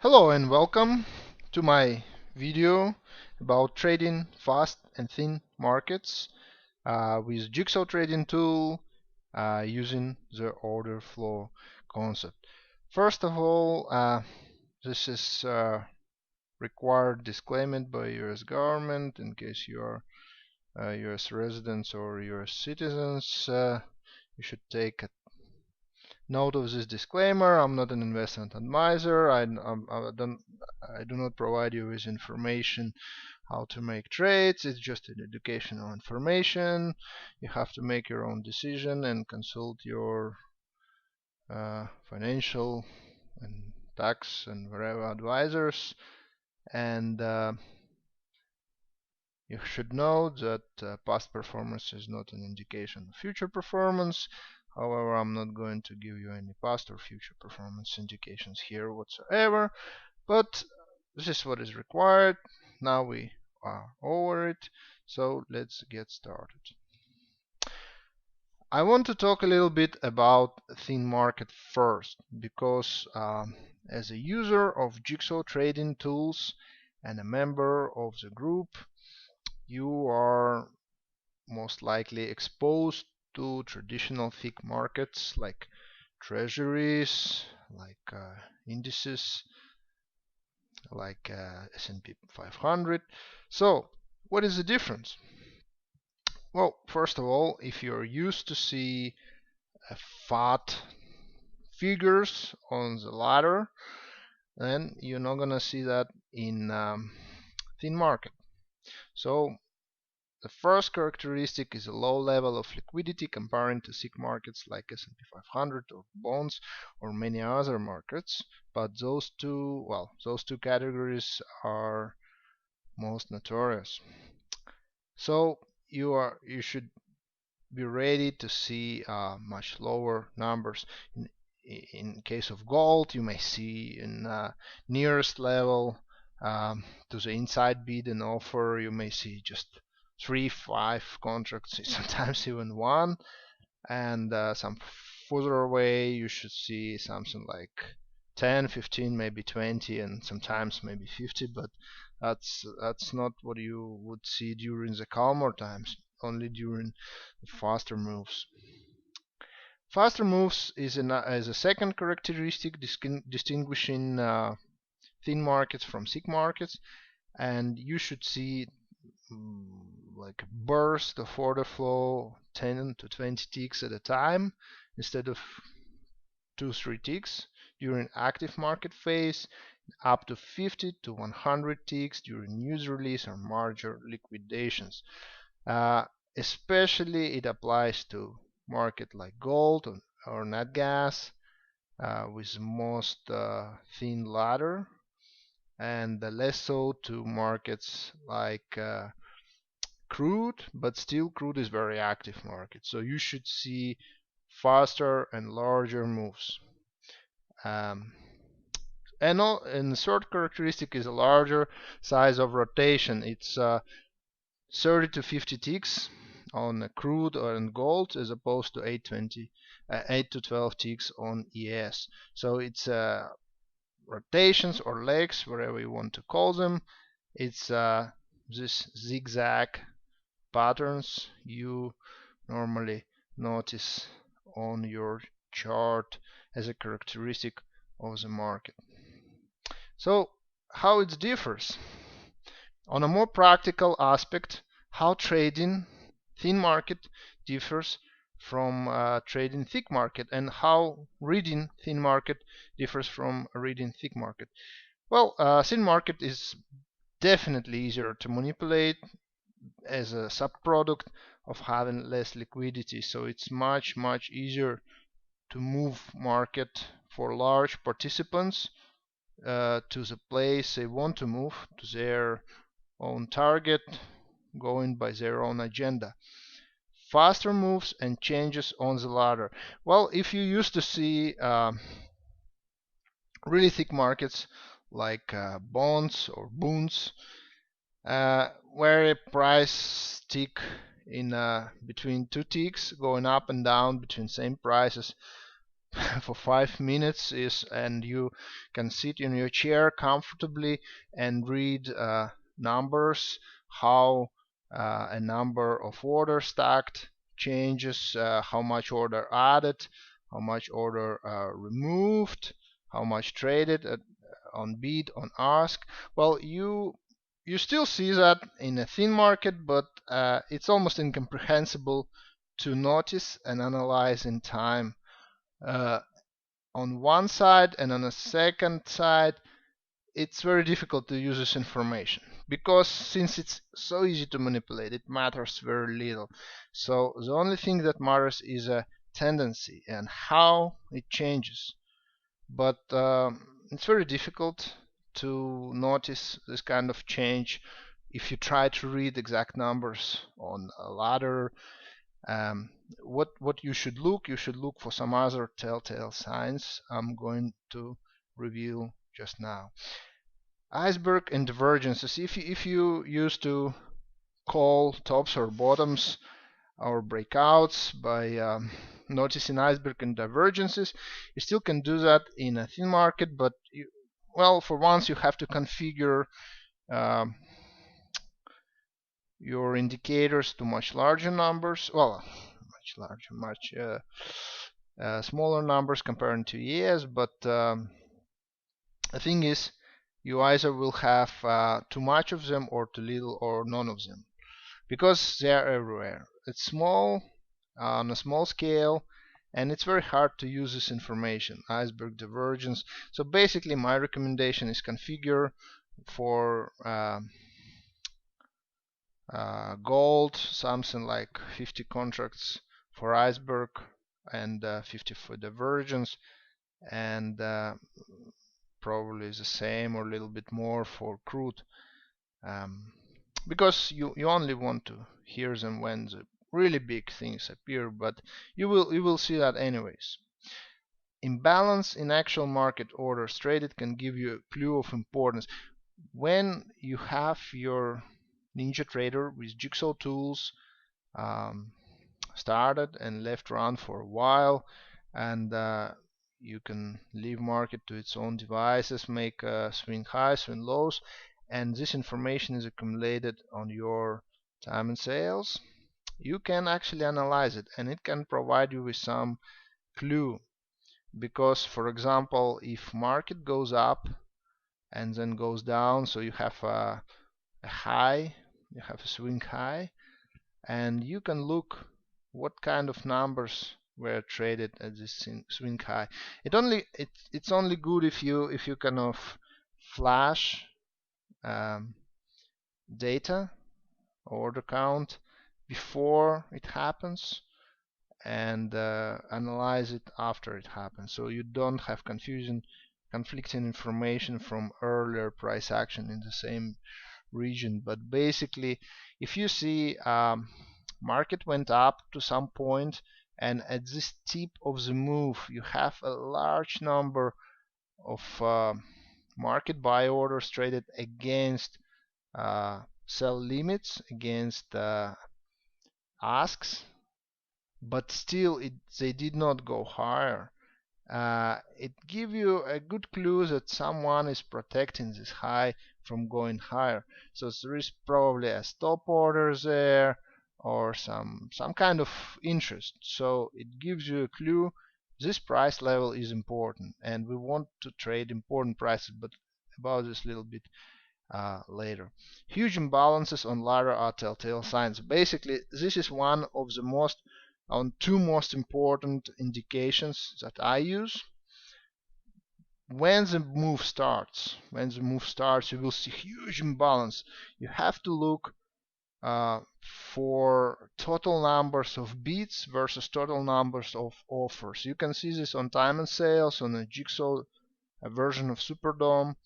Hello and welcome to my video about trading fast and thin markets with Jigsaw trading tool using the order flow concept. First of all, this is required disclaimer by US government in case you are US residents or US citizens. You should take note of this disclaimer. I'm not an investment advisor. I do not provide you with information how to make trades. It's just an educational information. You have to make your own decision and consult your financial and tax and whatever advisors. And you should know that past performance is not an indication of future performance. However, I'm not going to give you any past or future performance indications here whatsoever, but this is what is required. Now we are over it, so let's get started. I want to talk a little bit about thin market first, because as a user of Jigsaw trading tools and a member of the group, you are most likely exposed to traditional thick markets like treasuries, like indices, like S&P 500. So, what is the difference? Well, first of all, if you're used to see fat figures on the ladder, then you're not gonna see that in thin market. So the first characteristic is a low level of liquidity comparing to SIG markets like S&P 500 or bonds or many other markets. But those two categories are most notorious. So you should be ready to see much lower numbers. In case of gold, you may see in nearest level to the inside bid and offer, you may see just 3-5 contracts, sometimes even one, and some further away you should see something like 10, 15, maybe 20, and sometimes maybe 50, but that's not what you would see during the calmer times, only during the faster moves. Faster moves is a second characteristic distinguishing thin markets from thick markets, and you should see like a burst of order flow 10 to 20 ticks at a time instead of 2-3 ticks during active market phase, up to 50 to 100 ticks during news release or major liquidations. Especially it applies to market like gold or nat gas with most thin ladder, and less so to markets like crude, but still crude is very active market, so you should see faster and larger moves. Um, and the third characteristic is a larger size of rotation. It's 30 to 50 ticks on crude or on gold, as opposed to 8 to 12 ticks on ES. So it's rotations or legs, whatever you want to call them. It's this zigzag patterns you normally notice on your chart as a characteristic of the market. So how it differs? On a more practical aspect, how trading thin market differs from trading thick market, and how reading thin market differs from reading thick market. Well, thin market is definitely easier to manipulate as a subproduct of having less liquidity, so it's much easier to move market for large participants to the place they want to move, to their own target, going by their own agenda. Faster moves and changes on the ladder. Well, if you used to see really thick markets like bonds or bunds, where a price tick in between two ticks, going up and down between same prices, for 5 minutes and you can sit in your chair comfortably and read numbers, how a number of orders stacked changes, how much order added, how much order removed, how much traded on bid, on ask. Well, you still see that in a thin market, but it's almost incomprehensible to notice and analyze in time. Uh, on one side, and on a second side, it's very difficult to use this information because since it's so easy to manipulate, it matters very little. So the only thing that matters is a tendency and how it changes. But it's very difficult to notice this kind of change if you try to read exact numbers on a ladder. um, what you should look for some other telltale signs I'm going to reveal just now. Iceberg and divergences. If you used to call tops or bottoms or breakouts by noticing iceberg and divergences, you still can do that in a thin market, but well, for once you have to configure um, your indicators to much larger numbers. Well, much larger, much smaller numbers compared to years. But the thing is, you either will have too much of them or too little or none of them because they are everywhere. It's small, on a small scale, and it's very hard to use this information, iceberg divergence. So basically my recommendation is configure for gold something like 50 contracts for iceberg and 50 for divergence, and probably the same or a little bit more for crude, um, because you only want to hear them when the really big things appear, but you will see that anyways. Imbalance in actual market orders traded can give you a clue of importance. When you have your NinjaTrader with jigsaw tools um, started and left run for a while, and you can leave market to its own devices, make swing highs, swing lows, and this information is accumulated on your time and sales. You can actually analyze it, and it can provide you with some clue. Because, for example, if market goes up and then goes down, so you have a high, you have a swing high, and you can look what kind of numbers were traded at this swing high. It's only good if you kind of flash um, data, order count, before it happens, and analyze it after it happens, so you don't have conflicting information from earlier price action in the same region. But basically, if you see market went up to some point, and at this tip of the move you have a large number of market buy orders traded against sell limits, against asks, but still they did not go higher. It gives you a good clue that someone is protecting this high from going higher. So there is probably a stop order there or some kind of interest. So it gives you a clue this price level is important, and we want to trade important prices, but about this a little bit later. Huge imbalances on ladder are telltale signs. Basically, this is one of the two most important indications that I use. When the move starts, you will see huge imbalance. You have to look for total numbers of bids versus total numbers of offers. You can see this on time and sales, on a jigsaw version of Superdome,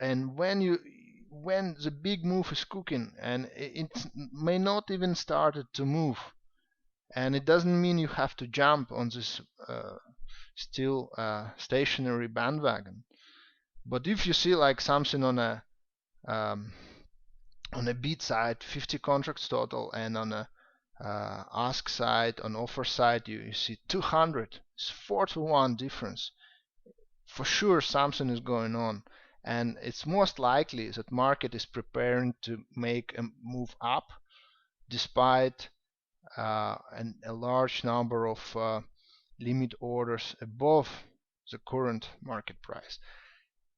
and when the big move is cooking and it may not even started to move, and it doesn't mean you have to jump on this still stationary bandwagon. But if you see like something um, on a bid side, 50 contracts total, and on a ask side, on offer side, you see 200. It's 4-to-1 difference. For sure something is going on, and it's most likely that market is preparing to make a move up despite a large number of limit orders above the current market price,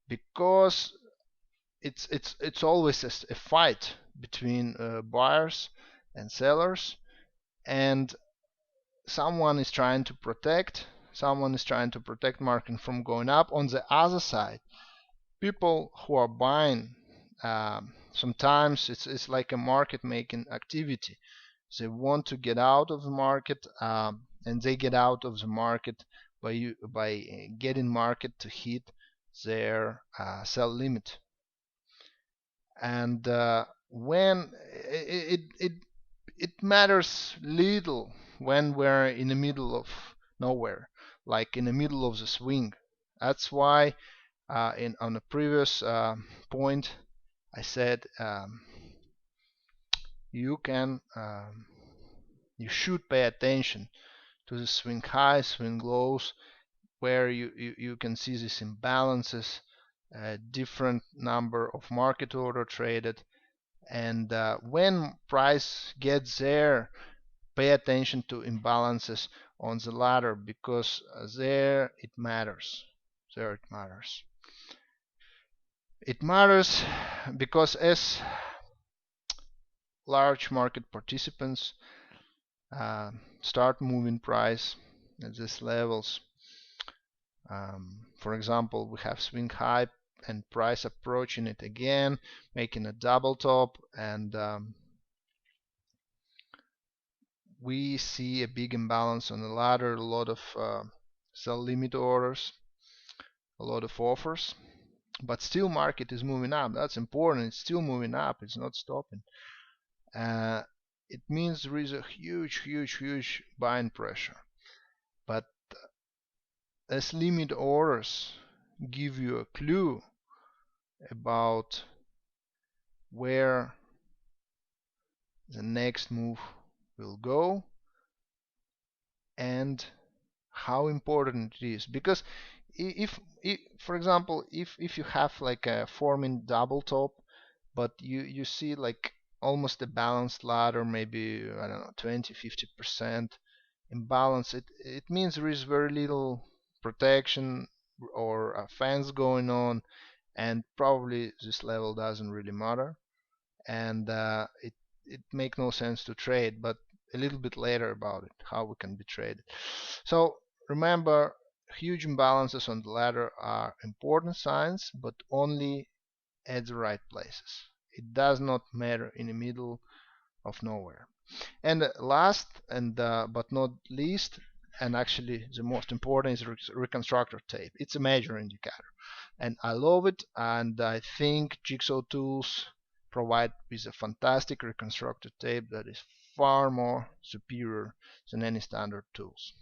because it's always a fight between buyers and sellers, and someone is trying to protect market from going up. On the other side, people who are buying, sometimes it's like a market making activity. They want to get out of the market, and they get out of the market by getting market to hit their sell limit. And when it matters little when we're in the middle of nowhere, like in the middle of the swing. That's why on a previous point I said, you can you should pay attention to the swing highs, swing lows, where you can see these imbalances, different number of market order traded, and when price gets there, pay attention to imbalances on the ladder, because there it matters. It matters because as large market participants start moving price at these levels, for example, we have swing high and price approaching it again, making a double top, and we see a big imbalance on the ladder, a lot of sell limit orders, a lot of offers, but still market is moving up. That's important. It's still moving up. It's not stopping. It means there is a huge buying pressure. But as limit orders give you a clue about where the next move will go and how important it is, because if for example, if you have like a forming double top, but you see like almost a balanced ladder, maybe I don't know, 20-50% imbalance, it means there is very little protection or fans going on, and probably this level doesn't really matter, and it make no sense to trade. But a little bit later about it, how we can be traded. So remember, huge imbalances on the ladder are important signs, but only at the right places. It does not matter in the middle of nowhere. And last and but not least, and actually the most important, is reconstructor tape. It's a major indicator, and I love it, and I think Jigsaw tools provide with a fantastic reconstructor tape that is far more superior than any standard tools.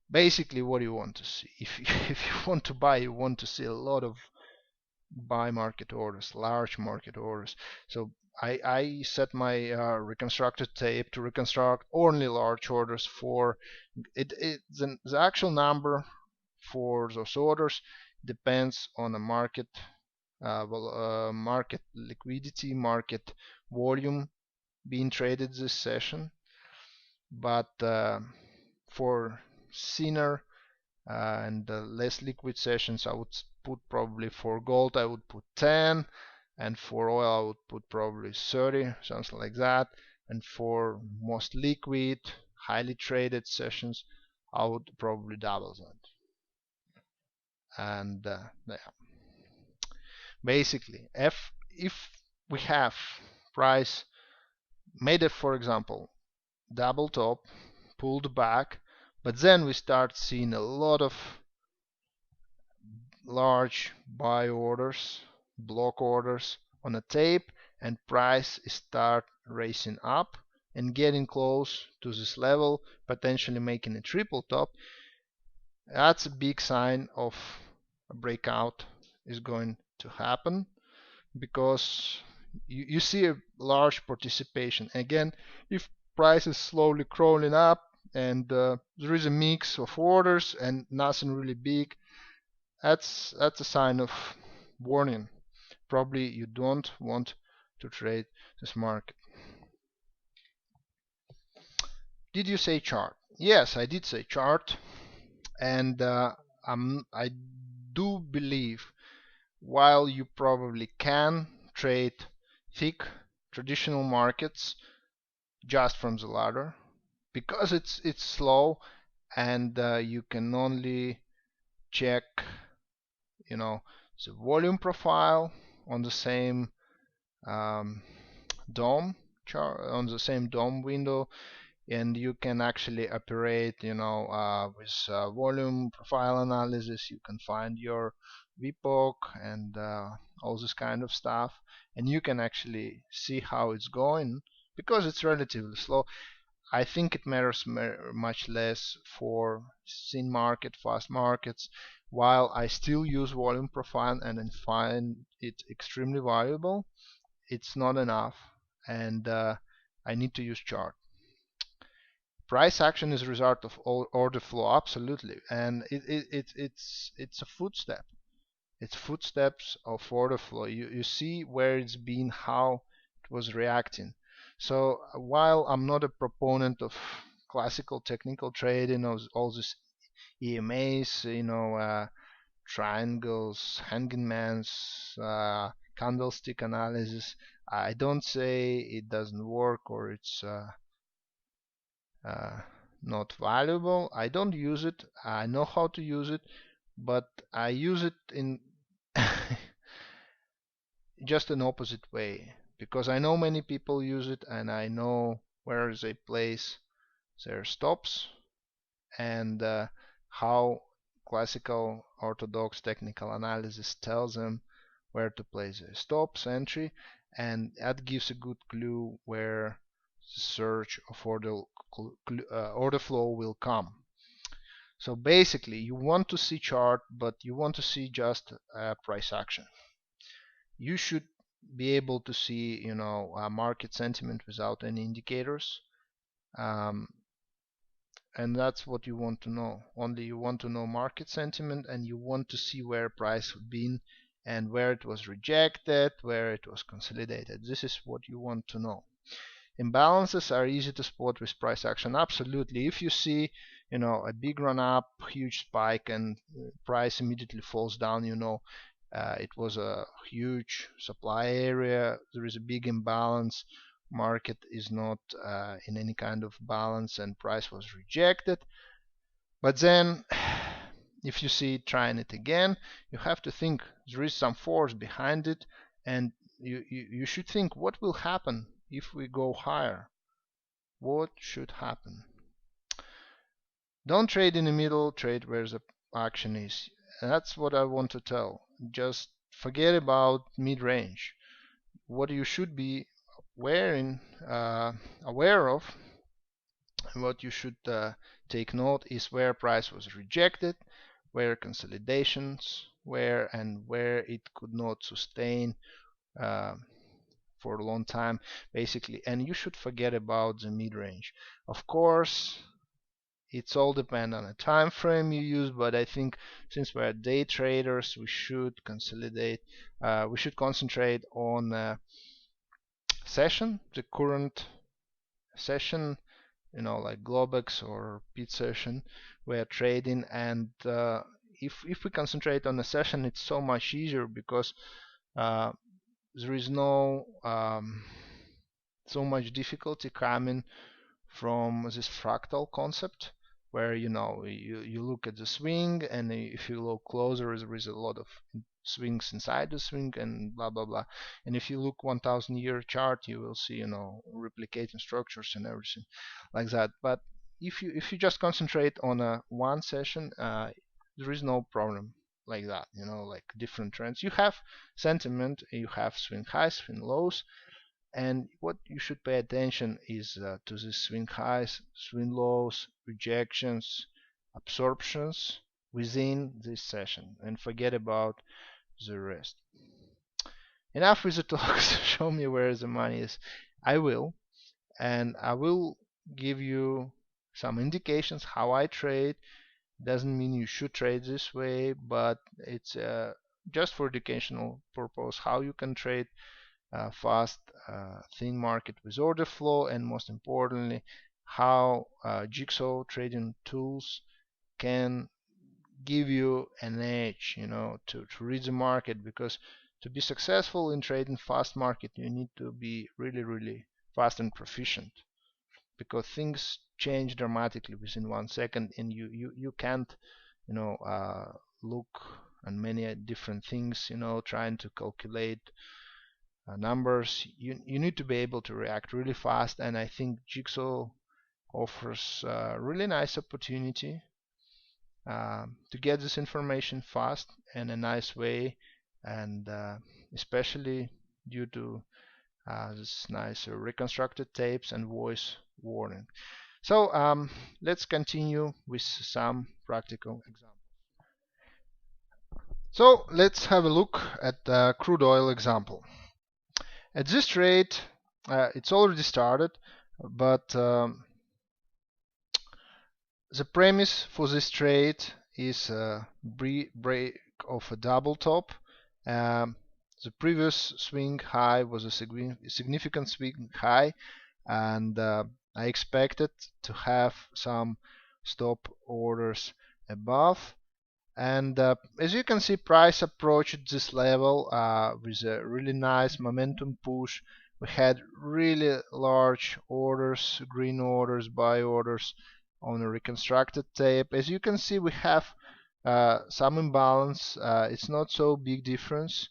Basically, what do you want to see? If you want to buy, you want to see a lot of buy market orders, large market orders. So I set my reconstructed tape to reconstruct only large orders. For the actual number for those orders depends on the market, market liquidity, market volume being traded this session. But for thinner and less liquid sessions, I would put probably, for gold I would put 10, and for oil I would put probably 30, something like that. And for most liquid, highly traded sessions, I would probably double that. And yeah, basically, if we have price made it, for example, double top, pulled back, but then we start seeing a lot of large buy orders, block orders on a tape, and price start racing up and getting close to this level, potentially making a triple top. That's a big sign of a breakout is going to happen, because you see a large participation. Again, if price is slowly crawling up, and there is a mix of orders and nothing really big. That's a sign of warning. Probably you don't want to trade this market. Did you say chart? Yes, I did say chart, and I do believe while you probably can trade thick traditional markets just from the ladder, because it's slow, and you can only check, you know, the volume profile on the same um, DOM chart, on the same DOM window, and you can actually operate, with volume profile analysis. You can find your VPOC and all this kind of stuff, and you can actually see how it's going because it's relatively slow. I think it matters much less for thin market, fast markets. While I still use volume profile and I find it extremely valuable, it's not enough, and I need to use chart. Price action is a result of order flow, absolutely, and it's a footstep. It's footsteps of order flow. You see where it's been, how it was reacting. So while I'm not a proponent of classical technical trading, of all these EMAs, triangles, hanging mans, candlestick analysis, I don't say it doesn't work or it's uh, not valuable. I don't use it. I know how to use it, but I use it in just an opposite way because I know many people use it and I know where they place their stops and how classical orthodox technical analysis tells them where to place their stops entry, and that gives a good clue where the surge of order flow will come. So basically you want to see chart, but you want to see just price action. You should be able to see, market sentiment without any indicators, um, and that's what you want to know. Only you want to know market sentiment, and you want to see where price has been and where it was rejected, where it was consolidated. This is what you want to know. Imbalances are easy to spot with price action. Absolutely. If you see, a big run up, huge spike, and price immediately falls down, it was a huge supply area. There is a big imbalance. Market is not in any kind of balance, and price was rejected. But then, if you see it trying it again, you have to think there is some force behind it, and you should think what will happen if we go higher. What should happen? Don't trade in the middle, trade where the action is. And that's what I want to tell. Just forget about mid-range. What you should be aware of, and what you should take note is where price was rejected, where consolidations were, and where it could not sustain uh, for a long time, basically. And you should forget about the mid-range. Of course, it's all depend on the time frame you use, but I think since we're day traders, we should consolidate. We should concentrate on session, the current session, like Globex or Pit session we're trading, and if we concentrate on a session, it's so much easier because uh, there is no so much difficulty coming from this fractal concept where you look at the swing, and if you look closer there is a lot of swings inside the swing and blah blah blah. And if you look 1000-year chart, you will see replicating structures and everything like that. But if you just concentrate on a one session, there is no problem like that. Like different trends, you have sentiment, you have swing highs, swing lows, and what you should pay attention is to the swing highs, swing lows, rejections, absorptions within this session, and forget about the rest. Enough with the talks. Show me where the money is. I will. and I will give you some indications how I trade. Doesn't mean you should trade this way, but it's just for educational purpose how you can trade fast thin market with order flow, and most importantly how jigsaw trading tools can give you an edge, to read the market, because to be successful in trading fast market you need to be really fast and proficient, because things change dramatically within 1 second, and you can't look on many different things, trying to calculate numbers. You need to be able to react really fast, and I think jigsaw offers a really nice opportunity to get this information fast and a nice way, and especially due to this nice reconstructed tapes and voice warning. So let's continue with some practical examples. So let's have a look at the crude oil example. At this trade, it's already started, but the premise for this trade is a break of a double top. The previous swing high was a significant swing high, and I expected to have some stop orders above. And as you can see, price approached this level with a really nice momentum push. We had really large orders, green orders, buy orders on a reconstructed tape. As you can see, we have some imbalance. It's not so big difference,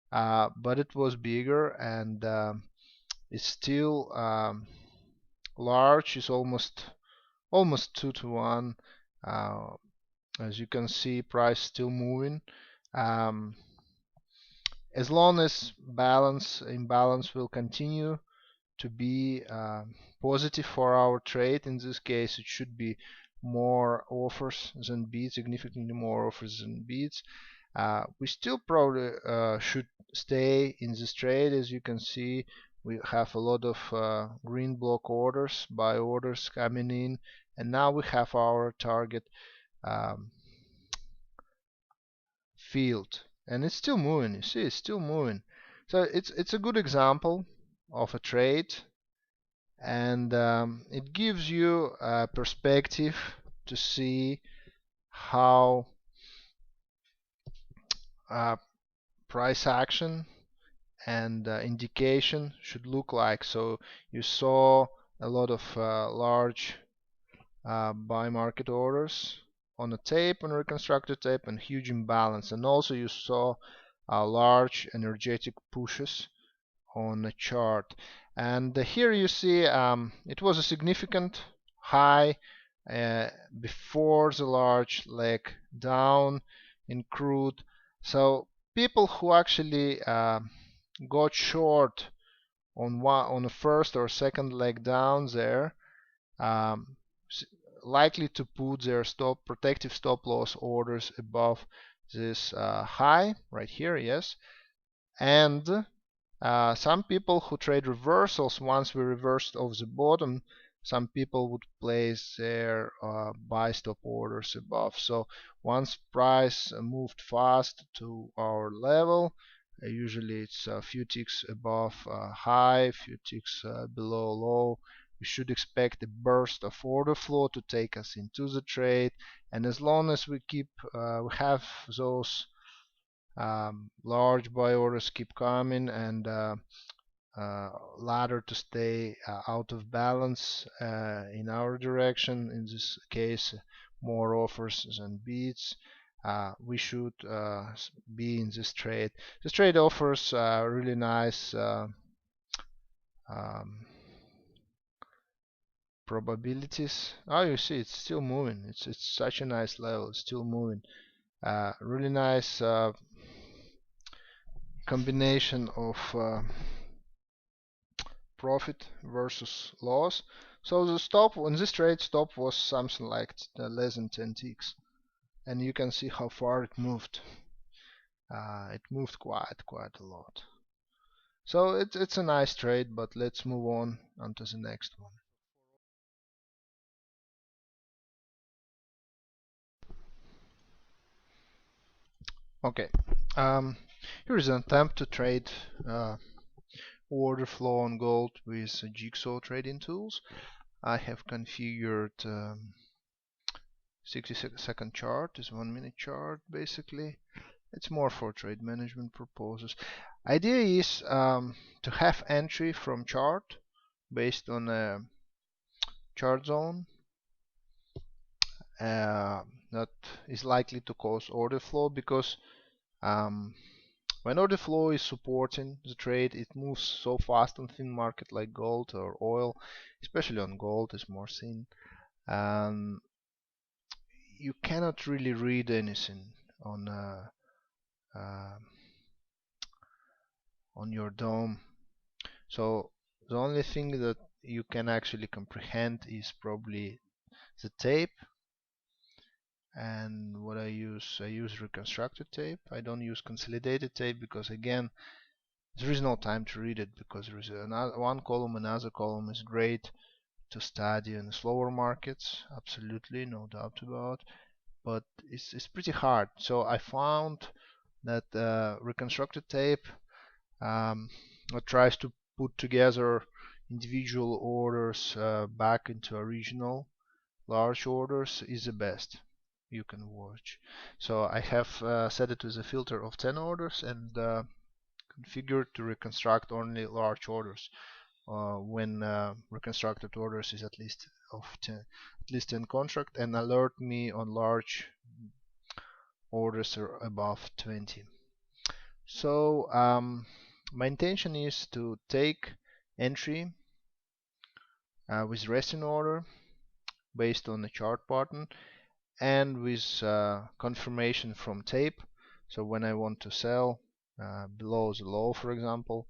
but it was bigger, and it's still large. It's almost 2 to 1. As you can see, price still moving. Um, as long as imbalance will continue to be positive for our trade, in this case it should be more offers than bids, significantly more offers than bids. We still probably should stay in this trade. As you can see, we have a lot of green block orders, buy orders coming in, and now we have our target field, and it's still moving. You see, it's still moving. So it's a good example of a trade, and it gives you a perspective to see how price action and indication should look like. So you saw a lot of large buy market orders on a tape, on a reconstructed tape, and huge imbalance, and also you saw large energetic pushes on a chart. And here you see it was a significant high before the large leg down in crude. So people who actually got short on the first or second leg down there, um, likely to put their protective stop loss orders above this high right here, yes. And some people who trade reversals, once we reversed off the bottom, some people would place their buy stop orders above. So once price moved fast to our level, usually it's a few ticks above high, a few ticks below low, we should expect a burst of order flow to take us into the trade. And as long as we have those large buy orders keep coming, and ladder to stay out of balance in our direction, in this case more offers than bids, we should be in this trade. This trade offers really nice probabilities. Oh, you see, it's still moving. It's such a nice level. It's still moving. Really nice combination of profit versus loss. So the stop on this trade, stop was something like less than 10 ticks, and you can see how far it moved. It moved quite a lot. So it's a nice trade, but let's move on to the next one. Okay, um, here is an attempt to trade uh, order flow on gold with Jigsaw trading tools. I have configured 60-second chart, is 1 minute chart basically. It's more for trade management purposes. Idea is to have entry from chart based on a chart zone uh, that is likely to cause order flow, because um, when order flow is supporting the trade, it moves so fast on thin market like gold or oil, especially on gold is more thin. Um, you cannot really read anything on uh, on your dome. So the only thing that you can actually comprehend is probably the tape. And what I use reconstructed tape. I don't use consolidated tape because again there is no time to read it, because there is another one column, another column is great to study in slower markets, absolutely no doubt about, but it's pretty hard. So I found that reconstructed tape that tries to put together individual orders back into original large orders is the best you can watch. So I have set it with a filter of 10 orders and configured to reconstruct only large orders when reconstructed orders is at least of 10, at least 10 contract, and alert me on large orders are above 20. So my intention is to take entry with resting order based on the chart pattern and with confirmation from tape. So when I want to sell below the low, for example,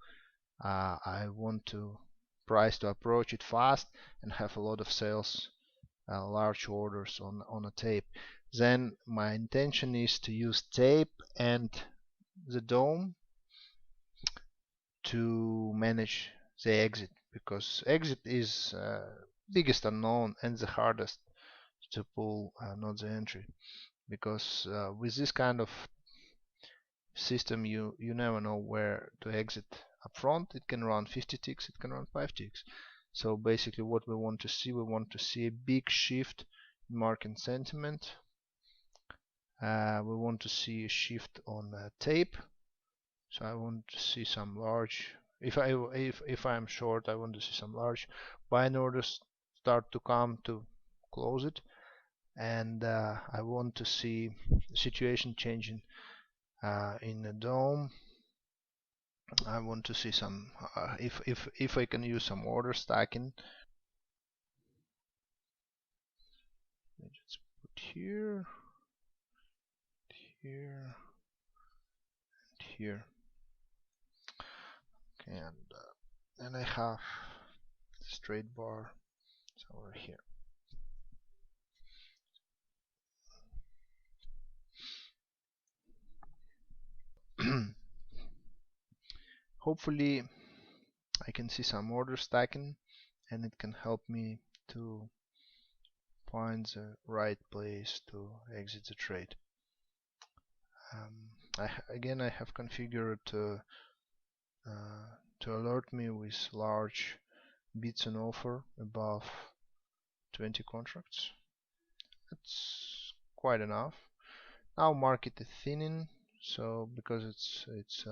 I want to price to approach it fast and have a lot of sales, large orders on a tape. Then my intention is to use tape and the dome to manage the exit, because exit is biggest unknown and the hardest to pull, not the entry, because with this kind of system you never know where to exit up front. It can run 50 ticks, it can run 5 ticks. So basically what we want to see a big shift in market sentiment. We want to see a shift on tape. So I want to see some large, if I'm short, I want to see some large buying orders start to come to close it, and I want to see the situation changing in the dome. I want to see some if I can use some order stacking. Let's put here, here, and here. Okay, and then I have straight bar over here. Hopefully I can see some order stacking, and it can help me to find the right place to exit the trade. Again, I have configured to alert me with large bids and offer above 20 contracts. That's quite enough. Now market is thinning, so because it's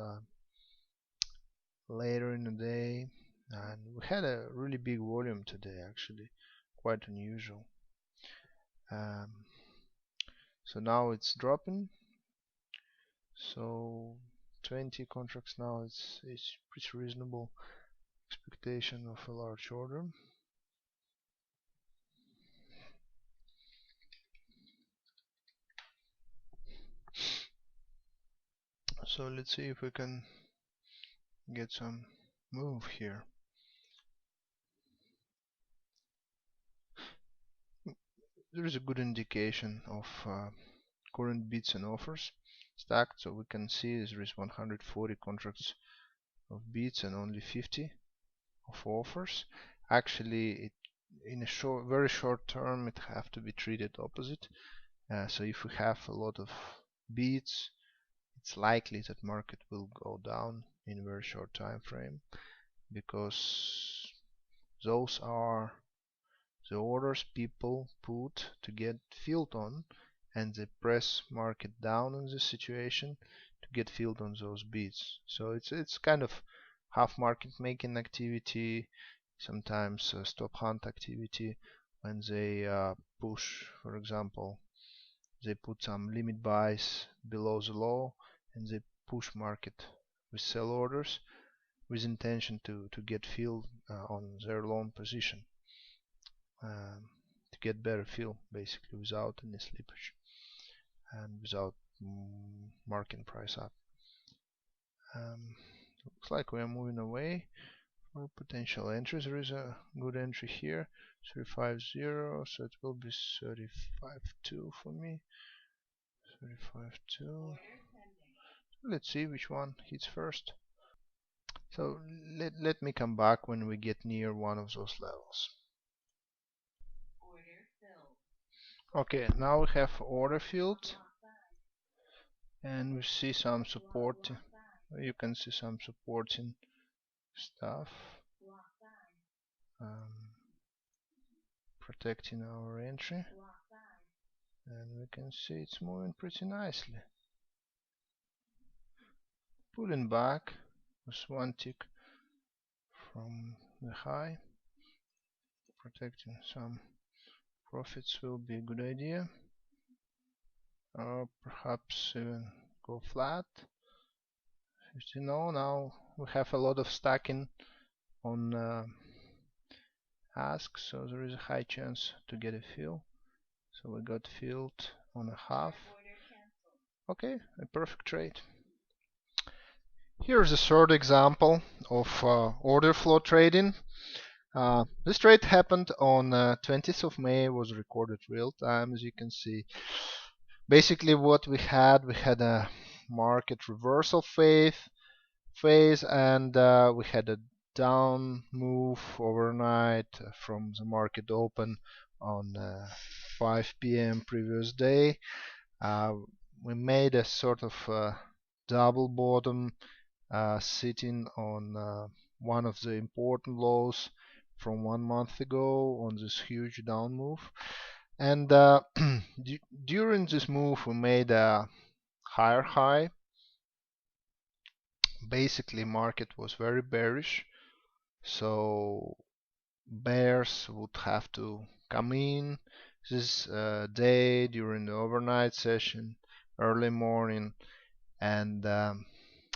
later in the day, and we had a really big volume today, actually, quite unusual. Um, so now it's dropping. So 20 contracts now is pretty reasonable expectation of a large order. So let's see if we can get some move here. There is a good indication of current bids and offers stacked, so we can see there is 140 contracts of bids and only 50 of offers. Actually, in a very short term, it have to be treated opposite. So if we have a lot of bids, it's likely that market will go down in a very short time frame, because those are the orders people put to get filled on, and they press market down in this situation to get filled on those bids. So it's kind of half market making activity, sometimes stop hunt activity, when they push, for example, they put some limit buys below the low, and they push market with sell orders with intention to get filled on their long position, to get better fill basically without any slippage and without marking price up. Looks like we are moving away for potential entries. There is a good entry here, 350, so it will be 35.2 for me. 35.2. Let's see which one hits first. So let me come back when we get near one of those levels. Okay, now we have order filled, and we see some support. You can see some supporting stuff, protecting our entry, and we can see it's moving pretty nicely, pulling back with one tick from the high. Protecting some profits will be a good idea, or perhaps even go flat. 50. No, now we have a lot of stacking on ask, so there is a high chance to get a fill. So we got filled on a half. Okay, a perfect trade. Here's a third example of order flow trading. This trade happened on 20th of May, was recorded real time, as you can see. Basically what we had a market reversal phase, and we had a down move overnight from the market open on 5 p.m. previous day. We made a sort of double bottom, sitting on one of the important lows from 1 month ago on this huge down move. And during this move we made a higher high. Basically market was very bearish, so bears would have to come in this day during the overnight session, early morning, and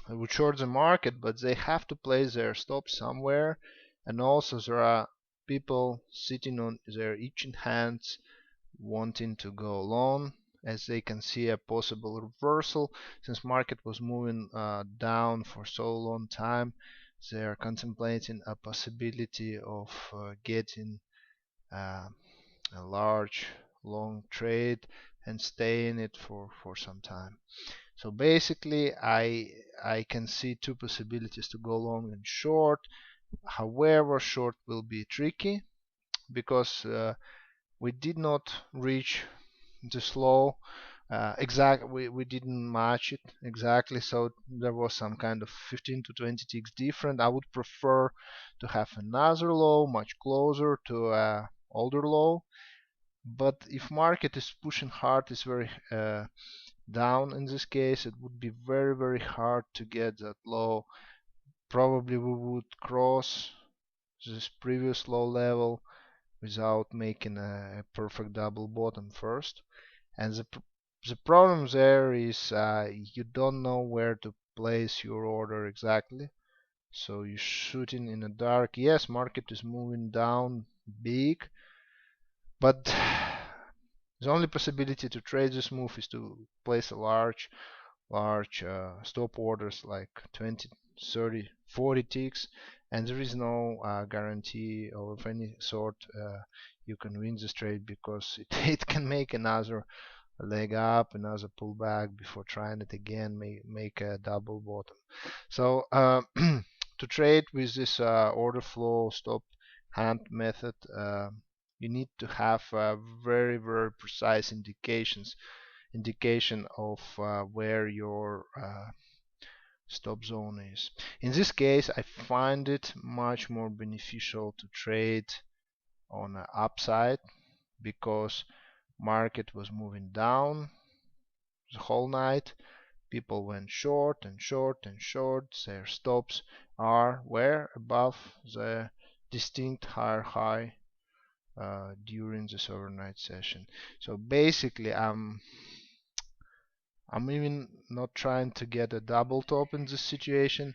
would short the market, but they have to place their stop somewhere. And also there are people sitting on their itching hands wanting to go long, as they can see a possible reversal. Since market was moving down for so long time, they are contemplating a possibility of getting a large long trade and stay in it for some time. So basically I can see two possibilities to go long and short. However, short will be tricky because we did not reach this low we didn't match it exactly, so there was some kind of 15 to 20 ticks different. I would prefer to have another low much closer to a older low, but if market is pushing hard, is very down in this case, it would be very hard to get that low. Probably we would cross this previous low level without making a perfect double bottom first. And the problem there is you don't know where to place your order exactly, so you're shooting in the dark. Yes, market is moving down big, but the only possibility to trade this move is to place a large stop orders like 20, 30, 40 ticks, and there is no guarantee of any sort you can win this trade, because it can make another leg up, another pullback before trying it again, make a double bottom. So To trade with this order flow stop hand method, you need to have very very precise indication of where your stop zone is. In this case, I find it much more beneficial to trade on the upside because market was moving down the whole night. People went short and short and short. Their stops are where above the distinct higher high during this overnight session. So basically, I'm even not trying to get a double top in this situation.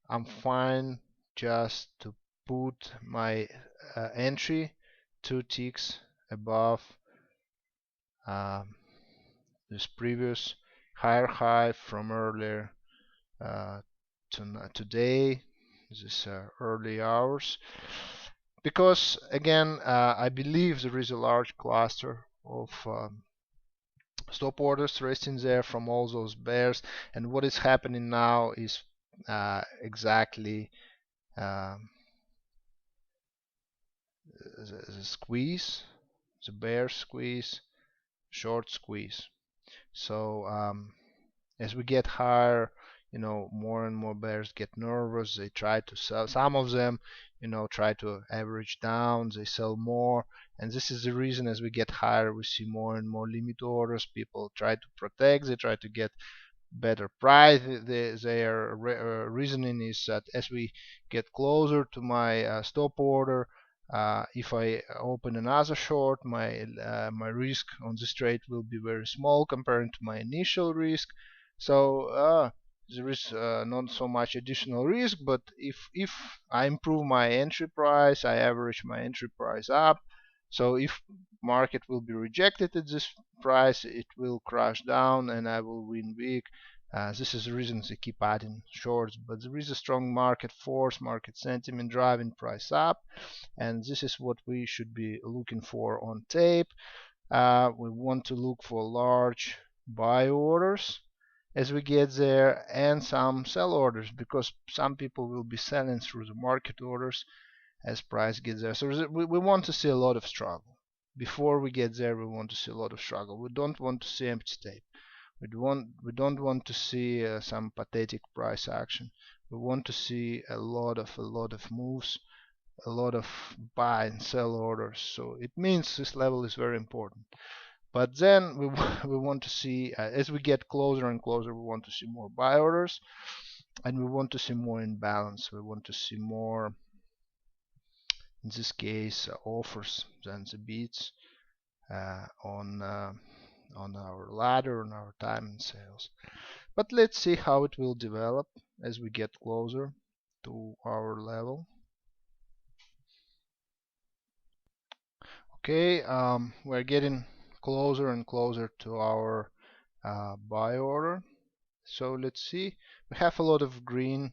I'm fine just to put my entry 2 ticks above um, this previous higher high from earlier to today, this early hours, because again I believe there is a large cluster of stop orders resting there from all those bears, and what is happening now is exactly um, the squeeze, the bear squeeze, short squeeze. So as we get higher, more and more bears get nervous. They try to sell. Some of them, try to average down. They sell more, and this is the reason as we get higher, we see more and more limit orders. People try to protect. They try to get better price. Their reasoning is that as we get closer to my stop order, if I open another short, my risk on this trade will be very small compared to my initial risk. So there is not so much additional risk, but if I improve my entry price, I average my entry price up. So if market will be rejected at this price, it will crash down and I will win big. This is the reason they keep adding shorts, but there is a strong market force, market sentiment driving price up, and this is what we should be looking for on tape. We want to look for large buy orders as we get there and some sell orders, because some people will be selling through the market orders as price gets there. So we want to see a lot of struggle. Before we get there, we want to see a lot of struggle. We don't want to see empty tape. We don't want to see some pathetic price action. We want to see a lot of moves, a lot of buy and sell orders. So it means this level is very important. But then we want to see as we get closer and closer, we want to see more buy orders, and we want to see more imbalance. We want to see more, in this case, offers than the bids on our ladder, on our time and sales. But let's see how it will develop as we get closer to our level. Okay, we're getting closer and closer to our buy order. So let's see. We have a lot of green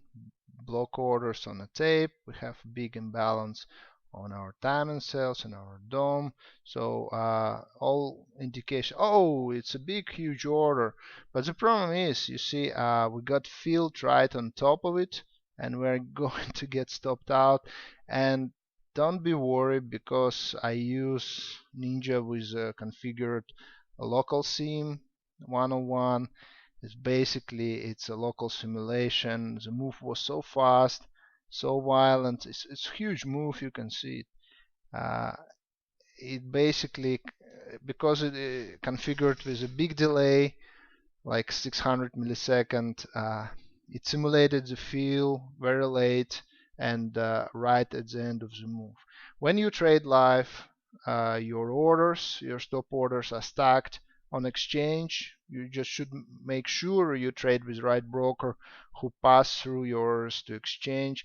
block orders on the tape. We have big imbalance on our time and sales and our DOM. So all indication. Oh, it's a big, huge order. But the problem is, you see, we got filled right on top of it, and we're going to get stopped out. And don't be worried, because I use Ninja with a configured local sim 101. It's a local simulation. The move was so fast, so violent. It's a huge move. You can see it. It basically, because it configured with a big delay, like 600 millisecond, it simulated the fill very late and right at the end of the move. When you trade live, your stop orders are stacked on exchange. You just should make sure you trade with right broker who pass through yours to exchange.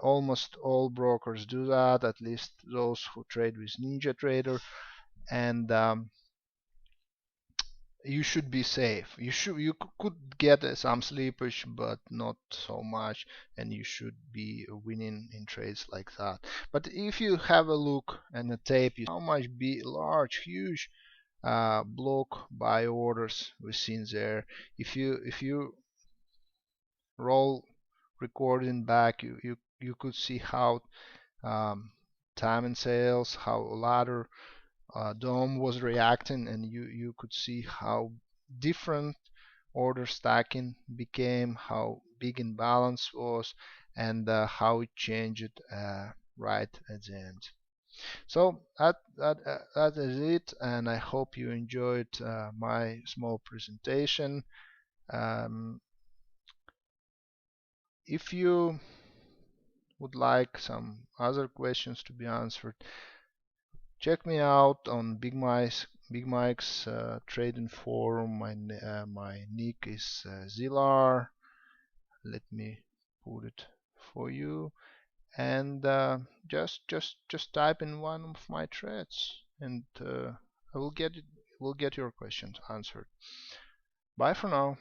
Almost all brokers do that, at least those who trade with NinjaTrader, and you should be safe. You could get some slippage, but not so much, and you should be winning in trades like that. But if you have a look at the tape, you see how much large, huge block buy orders we've seen there. If you roll recording back, you could see how um, time and sales, how ladder DOM was reacting, and you could see how different order stacking became, how big imbalance was, and how it changed right at the end. So that is it, and I hope you enjoyed my small presentation. Um, if you would like some other questions to be answered, check me out on Big Mike's trading forum. My nick is Zilar. Let me put it for you, and just type in one of my threads, and I will get your questions answered. Bye for now.